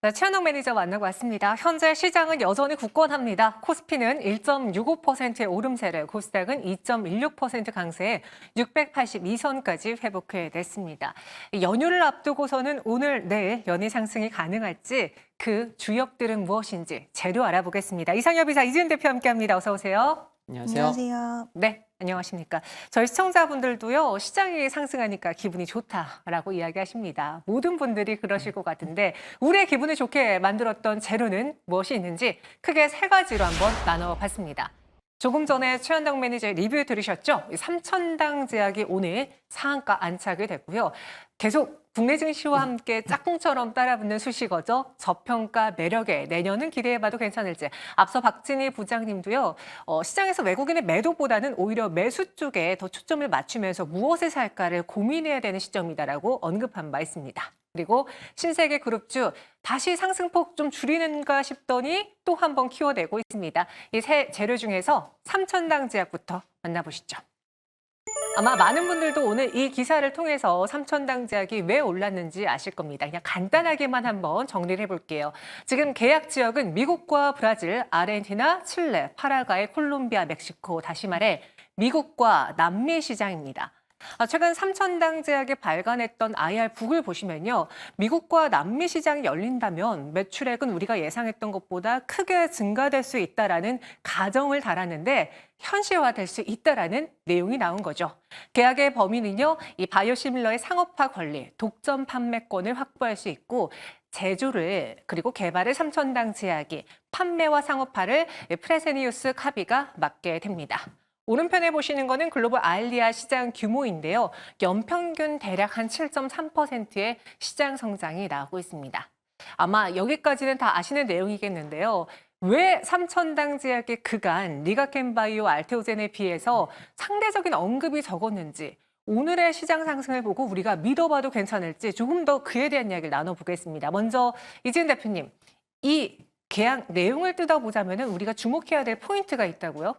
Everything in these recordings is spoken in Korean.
네, 최현영 매니저 만나고 왔습니다. 현재 시장은 여전히 굳건합니다. 코스피는 1.65%의 오름세를, 코스닥은 2.16% 강세에 682선까지 회복해냈습니다. 연휴를 앞두고서는 오늘, 내일 연일 상승이 가능할지 그 주역들은 무엇인지 재료 알아보겠습니다. 이상엽 이사, 이지은 대표 함께합니다. 어서 오세요. 안녕하세요. 안녕하세요. 네, 안녕하십니까. 저희 시청자분들도요, 시장이 상승하니까 기분이 좋다라고 이야기하십니다. 모든 분들이 그러실 것 같은데, 우리의 기분을 좋게 만들었던 재료는 무엇이 있는지 크게 세 가지로 한번 나눠봤습니다. 조금 전에 최현당 매니저의 리뷰 들으셨죠? 삼천당 제약이 오늘 상한가 안착이 됐고요. 계속 국내 증시와 함께 짝꿍처럼 따라붙는 수식어죠. 저평가 매력에 내년은 기대해봐도 괜찮을지. 앞서 박진희 부장님도요. 시장에서 외국인의 매도보다는 오히려 매수 쪽에 더 초점을 맞추면서 무엇을 살까를 고민해야 되는 시점이다라고 언급한 바 있습니다. 그리고 신세계 그룹주 다시 상승폭 좀 줄이는가 싶더니 또 한 번 키워내고 있습니다. 이 세 재료 중에서 삼천당 제약부터 만나보시죠. 아마 많은 분들도 오늘 이 기사를 통해서 삼천당 제약이 왜 올랐는지 아실 겁니다. 그냥 간단하게만 한번 정리를 해볼게요. 지금 계약 지역은 미국과 브라질, 아르헨티나, 칠레, 파라과이, 콜롬비아, 멕시코, 다시 말해 미국과 남미 시장입니다. 최근 삼천당 제약이 발간했던 IR북을 보시면요. 미국과 남미 시장이 열린다면 매출액은 우리가 예상했던 것보다 크게 증가될 수 있다라는 가정을 달았는데 현실화될 수 있다라는 내용이 나온 거죠. 계약의 범위는요. 이 바이오시밀러의 상업화 권리, 독점 판매권을 확보할 수 있고 제조를 그리고 개발을 삼천당 제약이 판매와 상업화를 프레세니우스 카비가 맡게 됩니다. 오른편에 보시는 거는 글로벌 알리아 시장 규모인데요. 연평균 대략 한 7.3%의 시장 성장이 나오고 있습니다. 아마 여기까지는 다 아시는 내용이겠는데요. 왜 삼천당 제약의 그간 리가켄바이오 알테오젠에 비해서 상대적인 언급이 적었는지 오늘의 시장 상승을 보고 우리가 믿어봐도 괜찮을지 조금 더 그에 대한 이야기를 나눠보겠습니다. 먼저 이지은 대표님, 이 계약 내용을 뜯어보자면 우리가 주목해야 될 포인트가 있다고요?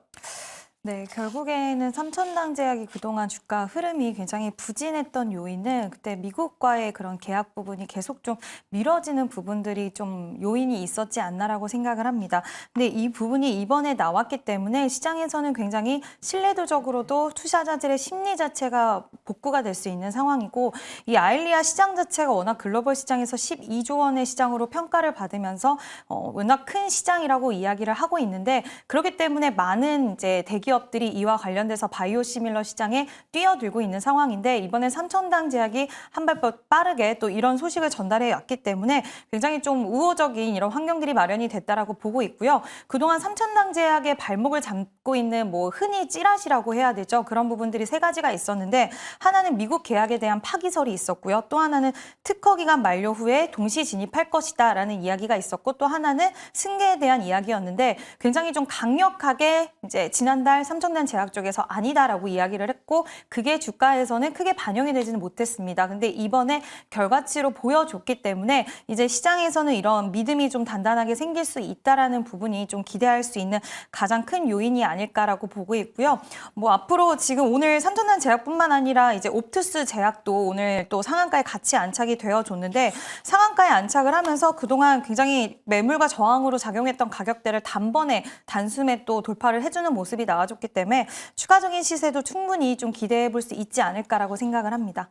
네, 결국에는 삼천당 제약이 그동안 주가 흐름이 굉장히 부진했던 요인은 그때 미국과의 그런 계약 부분이 계속 좀 미뤄지는 부분들이 좀 요인이 있었지 않나라고 생각을 합니다. 근데 이 부분이 이번에 나왔기 때문에 시장에서는 굉장히 신뢰도적으로도 투자자들의 심리 자체가 복구가 될 수 있는 상황이고 이 아일리아 시장 자체가 워낙 글로벌 시장에서 12조 원의 시장으로 평가를 받으면서 워낙 큰 시장이라고 이야기를 하고 있는데 그렇기 때문에 많은 이제 대기업들이 이와 관련돼서 바이오시밀러 시장에 뛰어들고 있는 상황인데 이번에 삼천당 제약이 한 발 빠르게 또 이런 소식을 전달해 왔기 때문에 굉장히 좀 우호적인 이런 환경들이 마련이 됐다라고 보고 있고요. 그동안 삼천당 제약의 발목을 잡고 있는 뭐 흔히 찌라시라고 해야 되죠. 그런 부분들이 세 가지가 있었는데 하나는 미국 계약에 대한 파기설이 있었고요. 또 하나는 특허 기간 만료 후에 동시 진입할 것이다라는 이야기가 있었고 또 하나는 승계에 대한 이야기였는데 굉장히 좀 강력하게 이제 지난달 삼천당 제약 쪽에서 아니다라고 이야기를 했고 그게 주가에서는 크게 반영이 되지는 못했습니다. 근데 이번에 결과치로 보여줬기 때문에 이제 시장에서는 이런 믿음이 좀 단단하게 생길 수 있다라는 부분이 좀 기대할 수 있는 가장 큰 요인이 아닐까라고 보고 있고요. 뭐 앞으로 지금 오늘 삼천당 제약뿐만 아니라 이제 옵투스 제약도 오늘 또 상한가에 같이 안착이 되어줬는데 상한가에 안착을 하면서 그동안 굉장히 매물과 저항으로 작용했던 가격대를 단번에 단숨에 또 돌파를 해주는 모습이 나와줬기 때문에 추가적인 시세도 충분히 좀 기대해 볼 수 있지 않을까라고 생각을 합니다.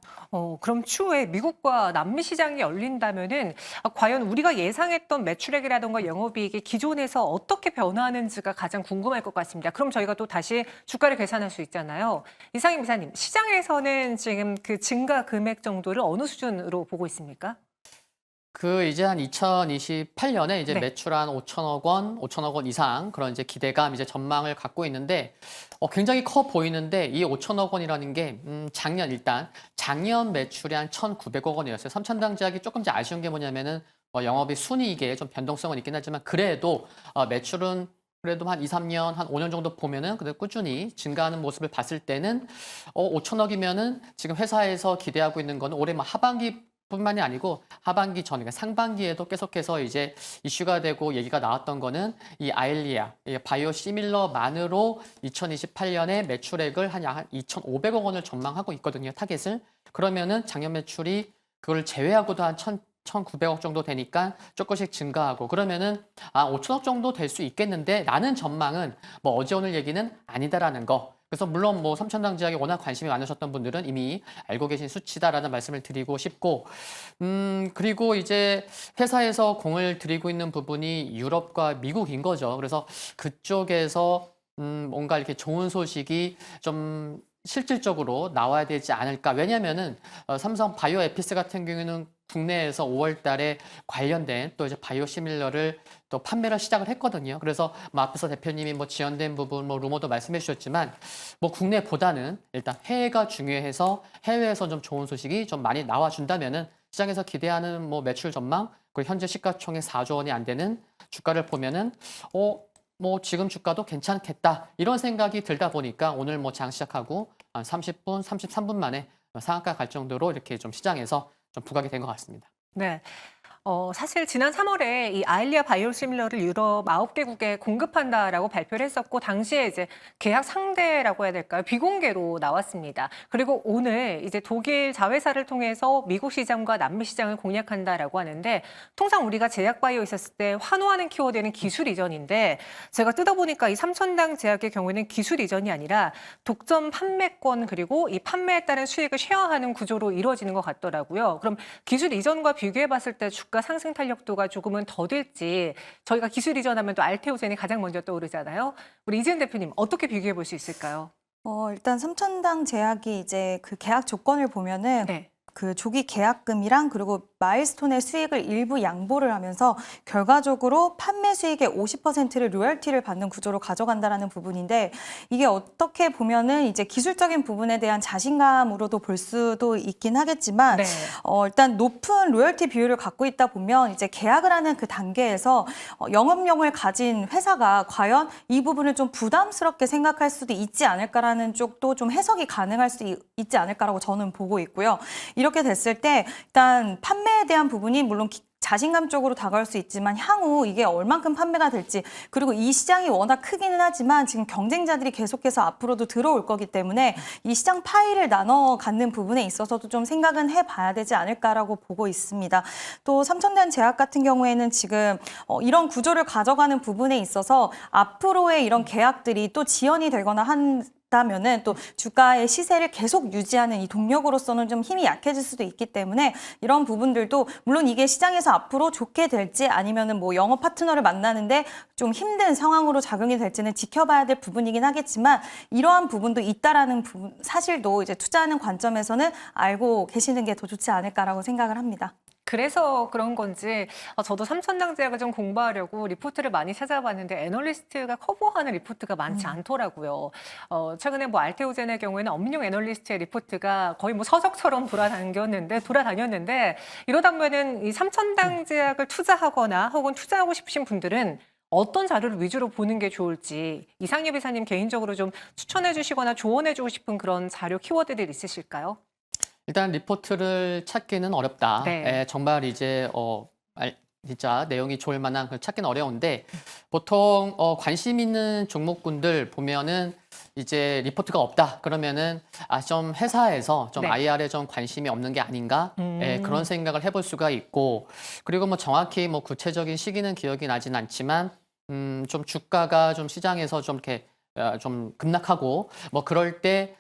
그럼 추후에 미국과 남미 시장이 열린다면은 과연 우리가 예상했던 매출액이라던가 영업이익이 기존에서 어떻게 변화하는지가 가장 궁금할 것 같습니다. 그럼 저희가 또 다시 주가를 계산할 수 있잖아요. 이상임 이사님, 시장에서는 지금 그 증가 금액 정도를 어느 수준으로 보고 있습니까? 이제 한 2028년에 이제 네. 매출 한 5천억 원 이상 그런 이제 기대감 이제 전망을 갖고 있는데 굉장히 커 보이는데 이 5천억 원이라는 게 작년 매출이 한 1,900억 원이었어요. 삼천당 제약이 조금 이제 아쉬운 게 뭐냐면은 영업이 순이익에 좀 변동성은 있긴 하지만 그래도 매출은 그래도 한 2, 3년, 한 5년 정도 보면은 그래도 꾸준히 증가하는 모습을 봤을 때는 5천억이면은 지금 회사에서 기대하고 있는 거는 올해 하반기 뿐만이 아니고 하반기 전, 그러니까 상반기에도 계속해서 이제 이슈가 되고 얘기가 나왔던 거는 이 아일리아, 이 바이오 시밀러만으로 2028년에 매출액을 한 약 2,500억 원을 전망하고 있거든요, 타겟을. 그러면은 작년 매출이 그걸 제외하고도 한 1,900억 정도 되니까 조금씩 증가하고 그러면은 5천억 정도 될 수 있겠는데 라는 전망은 뭐 어제 오늘 얘기는 아니다라는 거. 그래서 물론 뭐 삼천당 제약에 워낙 관심이 많으셨던 분들은 이미 알고 계신 수치다라는 말씀을 드리고 싶고, 그리고 이제 회사에서 공을 들이고 있는 부분이 유럽과 미국인 거죠. 그래서 그쪽에서 뭔가 이렇게 좋은 소식이 좀 실질적으로 나와야 되지 않을까. 왜냐면은 삼성 바이오 에피스 같은 경우에는 국내에서 5월 달에 관련된 또 이제 바이오 시밀러를 또 판매를 시작을 했거든요. 그래서 뭐 앞에서 대표님이 뭐 지연된 부분, 뭐 루머도 말씀해 주셨지만 뭐 국내보다는 일단 해외가 중요해서 해외에서 좀 좋은 소식이 좀 많이 나와준다면은 시장에서 기대하는 뭐 매출 전망, 그리고 현재 시가총액 4조 원이 안 되는 주가를 보면은 뭐 지금 주가도 괜찮겠다 이런 생각이 들다 보니까 오늘 뭐 장 시작하고 한 30분, 33분 만에 상한가 갈 정도로 이렇게 좀 시장에서 좀 부각이 된 것 같습니다. 네. 사실 지난 3월에 이 아일리아 바이오시밀러를 유럽 9개국에 공급한다라고 발표를 했었고 당시에 이제 계약 상대라고 해야 될까요? 비공개로 나왔습니다. 그리고 오늘 이제 독일 자회사를 통해서 미국 시장과 남미 시장을 공략한다라고 하는데 통상 우리가 제약 바이오 있었을 때 환호하는 키워드는 기술 이전인데 제가 뜯어보니까 이 삼천당 제약의 경우에는 기술 이전이 아니라 독점 판매권 그리고 이 판매에 따른 수익을 쉐어하는 구조로 이루어지는 것 같더라고요. 그럼 기술 이전과 비교해 봤을 때 주가 상승 탄력도가 조금은 더딜지 저희가 기술 이전하면 또 알테오젠이 가장 먼저 떠오르잖아요. 우리 이지은 대표님 어떻게 비교해 볼 수 있을까요? 일단 삼천당 제약이 이제 그 계약 조건을 보면은 네. 그 조기 계약금이랑 그리고 마일스톤의 수익을 일부 양보를 하면서 결과적으로 판매 수익의 50%를 로열티를 받는 구조로 가져간다라는 부분인데 이게 어떻게 보면은 이제 기술적인 부분에 대한 자신감으로도 볼 수도 있긴 하겠지만 네. 일단 높은 로열티 비율을 갖고 있다 보면 이제 계약을 하는 그 단계에서 영업용을 가진 회사가 과연 이 부분을 좀 부담스럽게 생각할 수도 있지 않을까라는 쪽도 좀 해석이 가능할 수 있지 않을까라고 저는 보고 있고요. 이렇게 됐을 때 일단 판매에 대한 부분이 물론 자신감 쪽으로 다가올 수 있지만 향후 이게 얼만큼 판매가 될지 그리고 이 시장이 워낙 크기는 하지만 지금 경쟁자들이 계속해서 앞으로도 들어올 거기 때문에 이 시장 파이를 나눠 갖는 부분에 있어서도 좀 생각은 해봐야 되지 않을까라고 보고 있습니다. 또 삼천당 제약 같은 경우에는 지금 이런 구조를 가져가는 부분에 있어서 앞으로의 이런 계약들이 또 지연이 되거나 다면은 또 주가의 시세를 계속 유지하는 이 동력으로서는 좀 힘이 약해질 수도 있기 때문에 이런 부분들도 물론 이게 시장에서 앞으로 좋게 될지 아니면은 뭐 영업 파트너를 만나는데 좀 힘든 상황으로 작용이 될지는 지켜봐야 될 부분이긴 하겠지만 이러한 부분도 있다라는 부분 사실도 이제 투자하는 관점에서는 알고 계시는 게 더 좋지 않을까라고 생각을 합니다. 그래서 그런 건지 저도 삼천당 제약을 좀 공부하려고 리포트를 많이 찾아봤는데 애널리스트가 커버하는 리포트가 많지 않더라고요. 최근에 뭐 알테오젠의 경우에는 엄민용 애널리스트의 리포트가 거의 뭐 서적처럼 돌아다녔는데 이러다 보면은 이 삼천당 제약을 투자하거나 혹은 투자하고 싶으신 분들은 어떤 자료를 위주로 보는 게 좋을지 이상엽 이사님 개인적으로 좀 추천해 주시거나 조언해 주고 싶은 그런 자료 키워드들 있으실까요? 일단 리포트를 찾기는 어렵다. 네. 정말 이제 진짜 내용이 좋을 만한 걸 찾기는 어려운데 보통 관심 있는 종목군들 보면은 이제 리포트가 없다 그러면은 좀 회사에서 좀 네. IR에 좀 관심이 없는 게 아닌가 그런 생각을 해볼 수가 있고 그리고 뭐 정확히 뭐 구체적인 시기는 기억이 나진 않지만 좀 주가가 좀 시장에서 좀 이렇게 좀 급락하고 뭐 그럴 때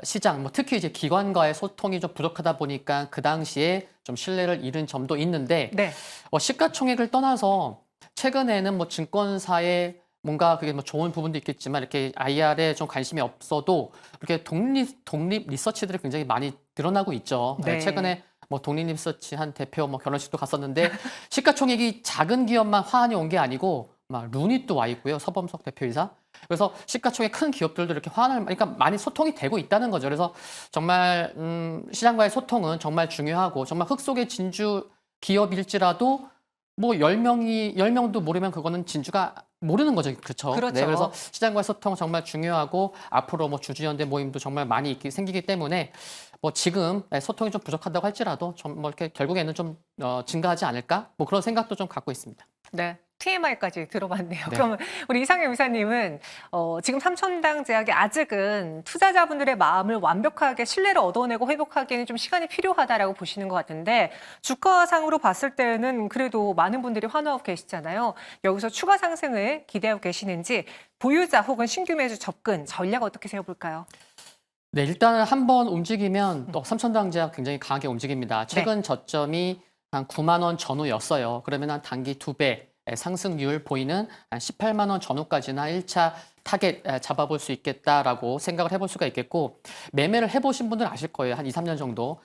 시장 뭐 특히 이제 기관과의 소통이 좀 부족하다 보니까 그 당시에 좀 신뢰를 잃은 점도 있는데 네. 시가총액을 떠나서 최근에는 뭐 증권사에 뭔가 그게 뭐 좋은 부분도 있겠지만 이렇게 IR에 좀 관심이 없어도 이렇게 독립 리서치들이 굉장히 많이 늘어나고 있죠. 네. 최근에 뭐 독립 리서치 한 대표 뭐 결혼식도 갔었는데 시가총액이 작은 기업만 화환이 온 게 아니고 막 룬이 또 와 있고요. 서범석 대표이사. 그래서 시가총액 큰 기업들도 이렇게 그러니까 많이 소통이 되고 있다는 거죠. 그래서 정말 시장과의 소통은 정말 중요하고 정말 흙 속의 진주 기업일지라도 뭐 10명도 모르면 그거는 진주가 모르는 거죠. 그렇죠. 그렇죠. 네, 그래서 시장과의 소통 정말 중요하고 앞으로 뭐 주주연대 모임도 정말 많이 생기기 때문에 뭐 지금 소통이 좀 부족하다고 할지라도 좀 뭐 이렇게 결국에는 좀 증가하지 않을까? 뭐 그런 생각도 좀 갖고 있습니다. 네. TMI까지 들어봤네요. 네. 그러면 우리 이상해 이사님은 지금 삼천당 제약이 아직은 투자자분들의 마음을 완벽하게 신뢰를 얻어내고 회복하기에는 좀 시간이 필요하다라고 보시는 것 같은데 주가상으로 봤을 때는 그래도 많은 분들이 환호하고 계시잖아요. 여기서 추가 상승을 기대하고 계시는지 보유자 혹은 신규 매수 접근 전략 어떻게 세워볼까요? 네, 일단 한번 움직이면 또 삼천당 제약 굉장히 강하게 움직입니다. 최근 저점이 한 9만 원 전후였어요. 그러면 한 단기 2배 상승률 보이는 한 18만 원 전후까지는 1차 타겟 잡아볼 수 있겠다라고 생각을 해볼 수가 있겠고 매매를 해보신 분들은 아실 거예요. 한 2, 3년 정도.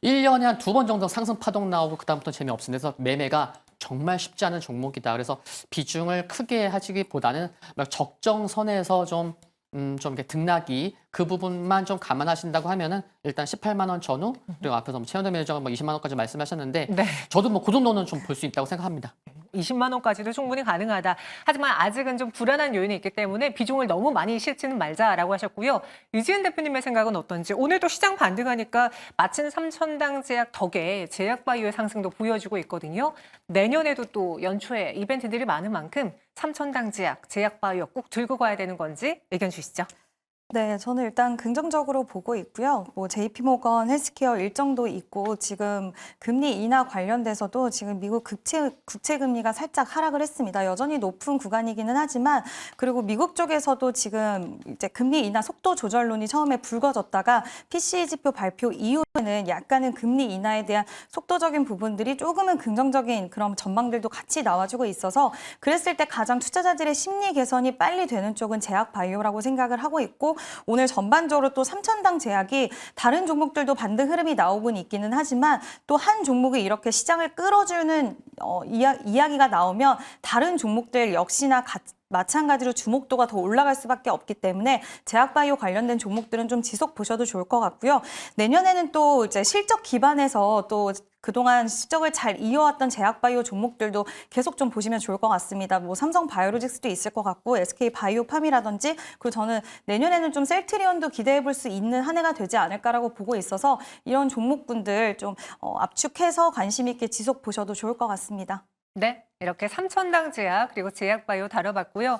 1년에 한 2번 정도 상승 파동 나오고 그다음부터 재미없습니다. 그래서 매매가 정말 쉽지 않은 종목이다. 그래서 비중을 크게 하시기보다는 적정선에서 좀 이렇게 등락이 그 부분만 좀 감안하신다고 하면은 일단 18만 원 전후 그리고 앞에서 뭐 최현대 매니저가 뭐 20만 원까지 말씀하셨는데 네. 저도 뭐 그 정도는 좀 볼 수 있다고 생각합니다. 20만 원까지도 충분히 가능하다. 하지만 아직은 좀 불안한 요인이 있기 때문에 비중을 너무 많이 실지는 말자라고 하셨고요. 유지은 대표님의 생각은 어떤지 오늘도 시장 반등하니까 마침 삼천당 제약 덕에 제약바이오의 상승도 보여주고 있거든요. 내년에도 또 연초에 이벤트들이 많은 만큼 삼천당 제약, 제약바이오 꼭 들고 가야 되는 건지 의견 주시죠. 네, 저는 일단 긍정적으로 보고 있고요. 뭐 JP모건 헬스케어 일정도 있고 지금 금리 인하 관련돼서도 지금 미국 국채 금리가 살짝 하락을 했습니다. 여전히 높은 구간이기는 하지만 그리고 미국 쪽에서도 지금 이제 금리 인하 속도 조절론이 처음에 불거졌다가 PCE 지표 발표 이후에는 약간은 금리 인하에 대한 속도적인 부분들이 조금은 긍정적인 그런 전망들도 같이 나와주고 있어서 그랬을 때 가장 투자자들의 심리 개선이 빨리 되는 쪽은 제약바이오라고 생각을 하고 있고 오늘 전반적으로 또 삼천당 제약이 다른 종목들도 반등 흐름이 나오곤 있기는 하지만 또 한 종목이 이렇게 시장을 끌어주는 이야기가 나오면 다른 종목들 역시나 마찬가지로 주목도가 더 올라갈 수밖에 없기 때문에 제약바이오 관련된 종목들은 좀 지속 보셔도 좋을 것 같고요. 내년에는 또 이제 실적 기반에서 또 그동안 실적을 잘 이어왔던 제약바이오 종목들도 계속 좀 보시면 좋을 것 같습니다. 뭐 삼성바이오로직스도 있을 것 같고 SK바이오팜이라든지 그리고 저는 내년에는 좀 셀트리온도 기대해 볼 수 있는 한 해가 되지 않을까라고 보고 있어서 이런 종목군들 좀 압축해서 관심 있게 지속 보셔도 좋을 것 같습니다. 네, 이렇게 삼천당 제약 그리고 제약바이오 다뤄봤고요.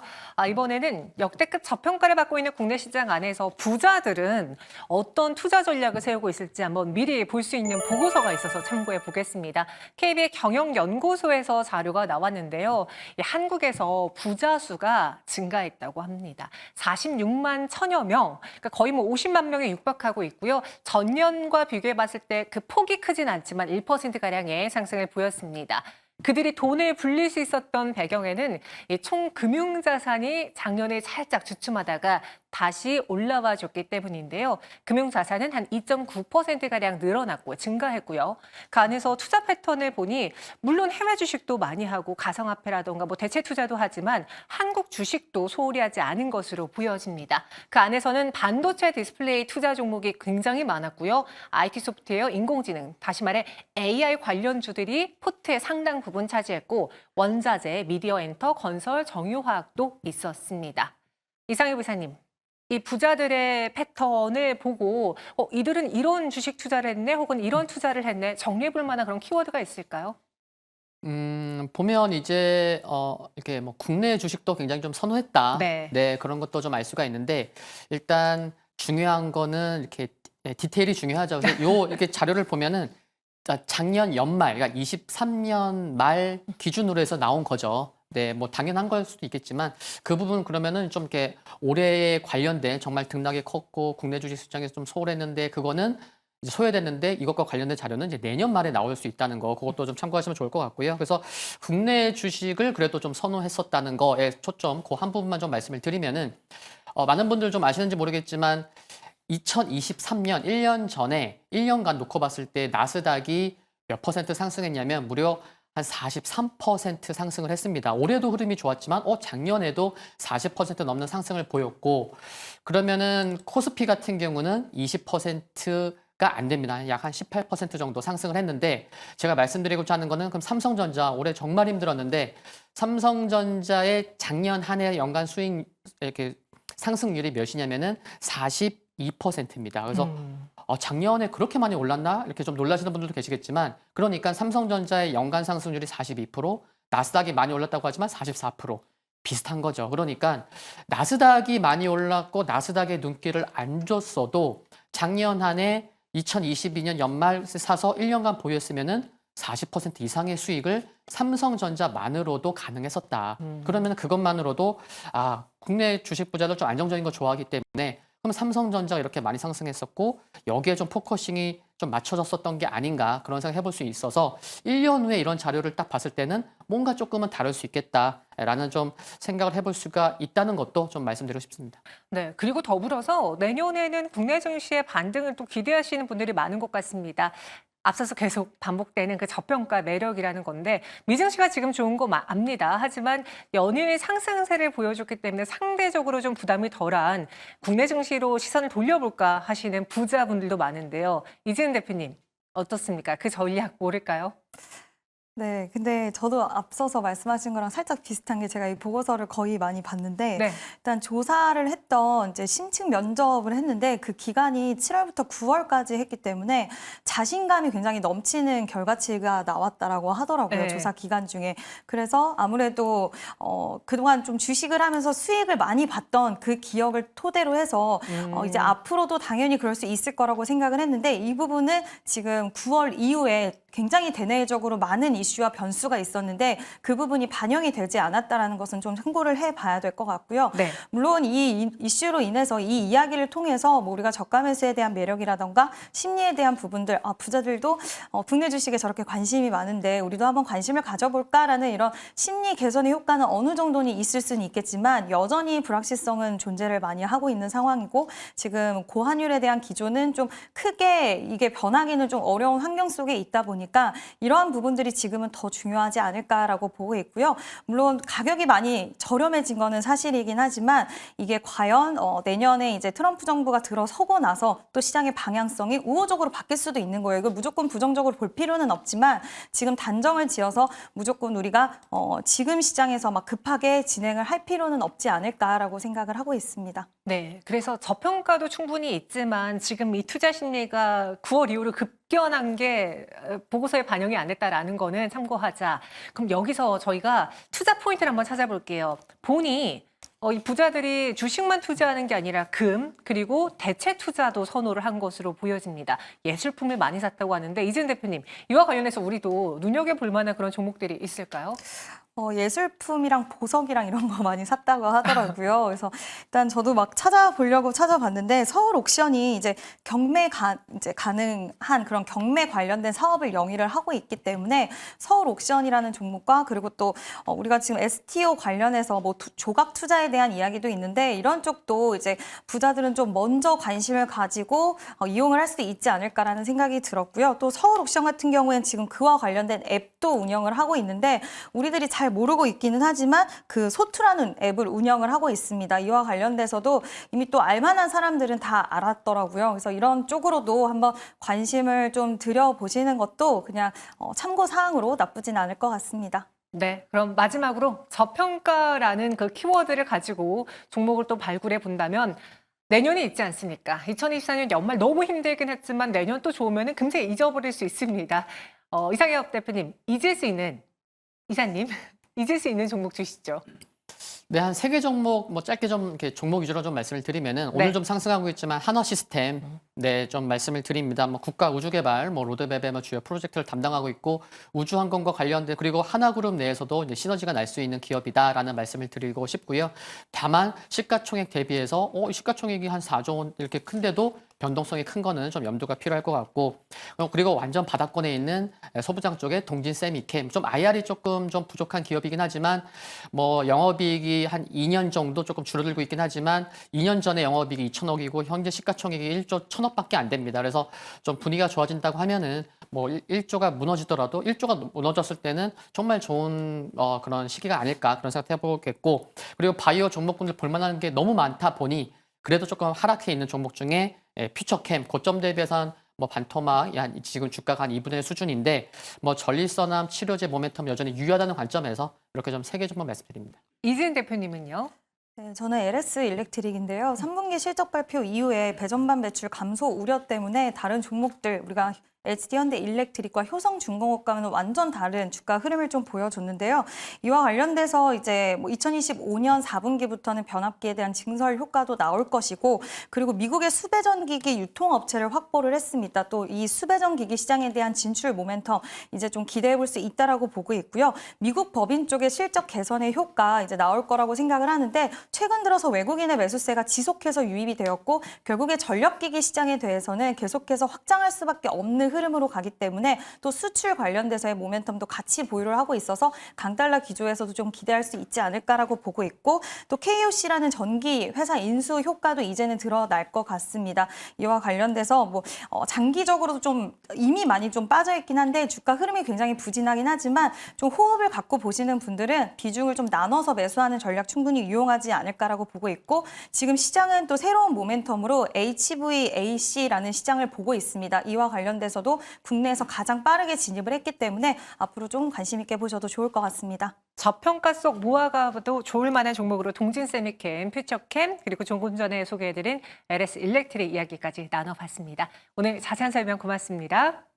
이번에는 역대급 저평가를 받고 있는 국내 시장 안에서 부자들은 어떤 투자 전략을 세우고 있을지 한번 미리 볼 수 있는 보고서가 있어서 참고해 보겠습니다. KB의 경영연구소에서 자료가 나왔는데요. 한국에서 부자 수가 증가했다고 합니다. 46만 천여 명, 그러니까 거의 뭐 50만 명에 육박하고 있고요. 전년과 비교해 봤을 때 그 폭이 크진 않지만 1%가량의 상승을 보였습니다. 그들이 돈을 불릴 수 있었던 배경에는 총 금융자산이 작년에 살짝 주춤하다가 다시 올라와 줬기 때문인데요. 금융자산은 한 2.9%가량 늘어났고 증가했고요. 그 안에서 투자 패턴을 보니 물론 해외 주식도 많이 하고 가상화폐라던가 뭐 대체 투자도 하지만 한국 주식도 소홀히 하지 않은 것으로 보여집니다. 그 안에서는 반도체 디스플레이 투자 종목이 굉장히 많았고요. IT 소프트웨어, 인공지능, 다시 말해 AI 관련주들이 포트의 상당 부분 차지했고 원자재, 미디어 엔터, 건설, 정유화학도 있었습니다. 이상희 부사님. 이 부자들의 패턴을 보고 이들은 이런 주식 투자를 했네 혹은 이런 투자를 했네 정리해 볼 만한 그런 키워드가 있을까요? 보면 이제 이렇게 뭐 국내 주식도 굉장히 좀 선호했다. 네. 그런 것도 좀 알 수가 있는데 일단 중요한 거는 이렇게 디테일이 중요하죠. 그래서 이렇게 자료를 보면은 작년 연말, 그러니까 23년 말 기준으로 해서 나온 거죠. 네, 뭐 당연한 걸 수도 있겠지만 그 부분 그러면은 좀 이렇게 올해에 관련된 정말 등락이 컸고 국내 주식 시장에서 좀 소홀했는데 그거는 이제 소외됐는데 이것과 관련된 자료는 이제 내년 말에 나올 수 있다는 거 그것도 좀 참고하시면 좋을 것 같고요. 그래서 국내 주식을 그래도 좀 선호했었다는 거에 초점 그 한 부분만 좀 말씀을 드리면은 많은 분들 좀 아시는지 모르겠지만 2023년 1년 전에 1년간 놓고 봤을 때 나스닥이 몇 퍼센트 상승했냐면 무려 한 43% 상승을 했습니다. 올해도 흐름이 좋았지만 작년에도 40% 넘는 상승을 보였고 그러면은 코스피 같은 경우는 20%가 안 됩니다. 약 한 18% 정도 상승을 했는데 제가 말씀드리고자 하는 거는 그럼 삼성전자 올해 정말 힘들었는데 삼성전자의 작년 한 해 연간 수익 이렇게 상승률이 몇이냐면은 42%입니다. 그래서 작년에 그렇게 많이 올랐나? 이렇게 좀 놀라시는 분들도 계시겠지만 그러니까 삼성전자의 연간 상승률이 42%, 나스닥이 많이 올랐다고 하지만 44%. 비슷한 거죠. 그러니까 나스닥이 많이 올랐고 나스닥의 눈길을 안 줬어도 작년 한 해 2022년 연말 사서 1년간 보유했으면은 40% 이상의 수익을 삼성전자만으로도 가능했었다. 그러면 그것만으로도 국내 주식 부자들 좀 안정적인 거 좋아하기 때문에 그럼 삼성전자가 이렇게 많이 상승했었고 여기에 좀 포커싱이 좀 맞춰졌었던 게 아닌가 그런 생각 해볼 수 있어서 1년 후에 이런 자료를 딱 봤을 때는 뭔가 조금은 다를 수 있겠다라는 좀 생각을 해볼 수가 있다는 것도 좀 말씀드리고 싶습니다. 네, 그리고 더불어서 내년에는 국내 증시의 반등을 또 기대하시는 분들이 많은 것 같습니다. 앞서서 계속 반복되는 그 저평가 매력이라는 건데 미증시가 지금 좋은 거 압니다. 하지만 연일 상승세를 보여줬기 때문에 상대적으로 좀 부담이 덜한 국내 증시로 시선을 돌려볼까 하시는 부자분들도 많은데요. 이재은 대표님 어떻습니까? 그 전략 모를까요? 네, 근데 저도 앞서서 말씀하신 거랑 살짝 비슷한 게 제가 이 보고서를 거의 많이 봤는데 네. 일단 조사를 했던 이제 심층 면접을 했는데 그 기간이 7월부터 9월까지 했기 때문에 자신감이 굉장히 넘치는 결과치가 나왔다라고 하더라고요. 네. 조사 기간 중에. 그래서 아무래도 그동안 좀 주식을 하면서 수익을 많이 봤던 그 기억을 토대로 해서 이제 앞으로도 당연히 그럴 수 있을 거라고 생각을 했는데 이 부분은 지금 9월 이후에 굉장히 대내적으로 많은 이슈와 변수가 있었는데 그 부분이 반영이 되지 않았다라는 것은 좀 참고를 해봐야 될 것 같고요. 네. 물론 이 이슈로 인해서 이 이야기를 통해서 뭐 우리가 저가 매수에 대한 매력이라던가 심리에 대한 부분들, 부자들도 국내 주식에 저렇게 관심이 많은데 우리도 한번 관심을 가져볼까라는 이런 심리 개선의 효과는 어느 정도는 있을 수는 있겠지만 여전히 불확실성은 존재를 많이 하고 있는 상황이고 지금 고환율에 대한 기조는 좀 크게 이게 변하기는 좀 어려운 환경 속에 있다 보니까 이러한 부분들이 지금은 더 중요하지 않을까라고 보고 있고요. 물론 가격이 많이 저렴해진 거는 사실이긴 하지만 이게 과연 내년에 이제 트럼프 정부가 들어서고 나서 또 시장의 방향성이 우호적으로 바뀔 수도 있는 거예요. 이걸 무조건 부정적으로 볼 필요는 없지만 지금 단정을 지어서 무조건 우리가 지금 시장에서 막 급하게 진행을 할 필요는 없지 않을까라고 생각을 하고 있습니다. 네, 그래서 저평가도 충분히 있지만 지금 이 투자 심리가 9월 이후로 급변한 게 보고서에 반영이 안 됐다라는 거는 참고하자. 그럼 여기서 저희가 투자 포인트를 한번 찾아볼게요. 보니 이 부자들이 주식만 투자하는 게 아니라 금, 그리고 대체 투자도 선호를 한 것으로 보여집니다. 예술품을 많이 샀다고 하는데 이재은 대표님, 이와 관련해서 우리도 눈여겨볼 만한 그런 종목들이 있을까요? 예술품이랑 보석이랑 이런 거 많이 샀다고 하더라고요. 그래서 일단 저도 막 찾아보려고 찾아봤는데 서울 옥션이 이제 이제 가능한 그런 경매 관련된 사업을 영위를 하고 있기 때문에 서울 옥션이라는 종목과 그리고 또 우리가 지금 STO 관련해서 뭐 조각 투자에 대한 이야기도 있는데 이런 쪽도 이제 부자들은 좀 먼저 관심을 가지고 이용을 할 수도 있지 않을까라는 생각이 들었고요. 또 서울 옥션 같은 경우에는 지금 그와 관련된 앱도 운영을 하고 있는데 우리들이 잘 모르고 있기는 하지만 그 소투라는 앱을 운영을 하고 있습니다. 이와 관련돼서도 이미 또 알만한 사람들은 다 알았더라고요. 그래서 이런 쪽으로도 한번 관심을 좀 들여보시는 것도 그냥 참고 사항으로 나쁘진 않을 것 같습니다. 네, 그럼 마지막으로 저평가라는 그 키워드를 가지고 종목을 또 발굴해 본다면 내년이 있지 않습니까? 2024년 연말 너무 힘들긴 했지만 내년 또 좋으면 금세 잊어버릴 수 있습니다. 이상혁 대표님, 잊을 수 있는 이사님, 잊을 수 있는 종목 주시죠. 네, 한 3개 종목, 뭐 짧게 좀 이렇게 종목 위주로 좀 말씀을 드리면은 네. 오늘 좀 상승하고 있지만 한화 시스템, 네, 좀 말씀을 드립니다. 뭐 국가 우주개발, 뭐 로드맵의 뭐 주요 프로젝트를 담당하고 있고 우주항공과 관련된 그리고 하나그룹 내에서도 이제 시너지가 날 수 있는 기업이다라는 말씀을 드리고 싶고요. 다만 시가총액 대비해서 이 시가총액이 한 4조 원 이렇게 큰데도 변동성이 큰 거는 좀 염두가 필요할 것 같고 그리고 완전 바닥권에 있는 소부장 쪽에 동진 세미캠 좀 IR이 조금 좀 부족한 기업이긴 하지만 뭐 영업이익이 한 2년 정도 조금 줄어들고 있긴 하지만 2년 전에 영업이익이 2천억이고 현재 시가총액이 1조 1천억밖에 안 됩니다. 그래서 좀 분위기가 좋아진다고 하면은 뭐 1조가 무너지더라도 1조가 무너졌을 때는 정말 좋은 그런 시기가 아닐까 그런 생각 해보겠고 그리고 바이오 종목군들 볼만한 게 너무 많다 보니 그래도 조금 하락해 있는 종목 중에 퓨처캠 고점 대비해서 뭐 반토막 지금 주가가 한 2분의 1 수준인데 뭐 전립선암 치료제 모멘텀 여전히 유효하다는 관점에서 이렇게 좀 3개 정도 말씀드립니다. 이재은 대표님은요? 네, 저는 LS 일렉트릭인데요. 3분기 실적 발표 이후에 배전반 매출 감소 우려 때문에 다른 종목들 우리가 HD 현대 일렉트릭과 효성중공업과는 완전 다른 주가 흐름을 좀 보여줬는데요. 이와 관련돼서 이제 뭐 2025년 4분기부터는 변압기에 대한 증설 효과도 나올 것이고, 그리고 미국의 수배전기기 유통업체를 확보를 했습니다. 또 이 수배전기기 시장에 대한 진출 모멘텀 이제 좀 기대해 볼 수 있다라고 보고 있고요. 미국 법인 쪽의 실적 개선의 효과 이제 나올 거라고 생각을 하는데, 최근 들어서 외국인의 매수세가 지속해서 유입이 되었고, 결국에 전력기기 시장에 대해서는 계속해서 확장할 수밖에 없는 흐름으로 가기 때문에 또 수출 관련돼서의 모멘텀도 같이 보유를 하고 있어서 강달러 기조에서도 좀 기대할 수 있지 않을까라고 보고 있고, 또 KOC라는 전기 회사 인수 효과도 이제는 드러날 것 같습니다. 이와 관련돼서 뭐 장기적으로도 좀 이미 많이 좀 빠져 있긴 한데 주가 흐름이 굉장히 부진하긴 하지만 좀 호흡을 갖고 보시는 분들은 비중을 좀 나눠서 매수하는 전략 충분히 유용하지 않을까라고 보고 있고, 지금 시장은 또 새로운 모멘텀으로 HVAC라는 시장을 보고 있습니다. 이와 관련돼서도 국내에서 가장 빠르게 진입을 했기 때문에 앞으로 좀 관심 있게 보셔도 좋을 것 같습니다. 저평가 속 모아가도 좋을 만한 종목으로 동진세미캠, 퓨처캠, 그리고 조금 전에 소개해드린 LS 일렉트릭 이야기까지 나눠봤습니다. 오늘 자세한 설명 고맙습니다.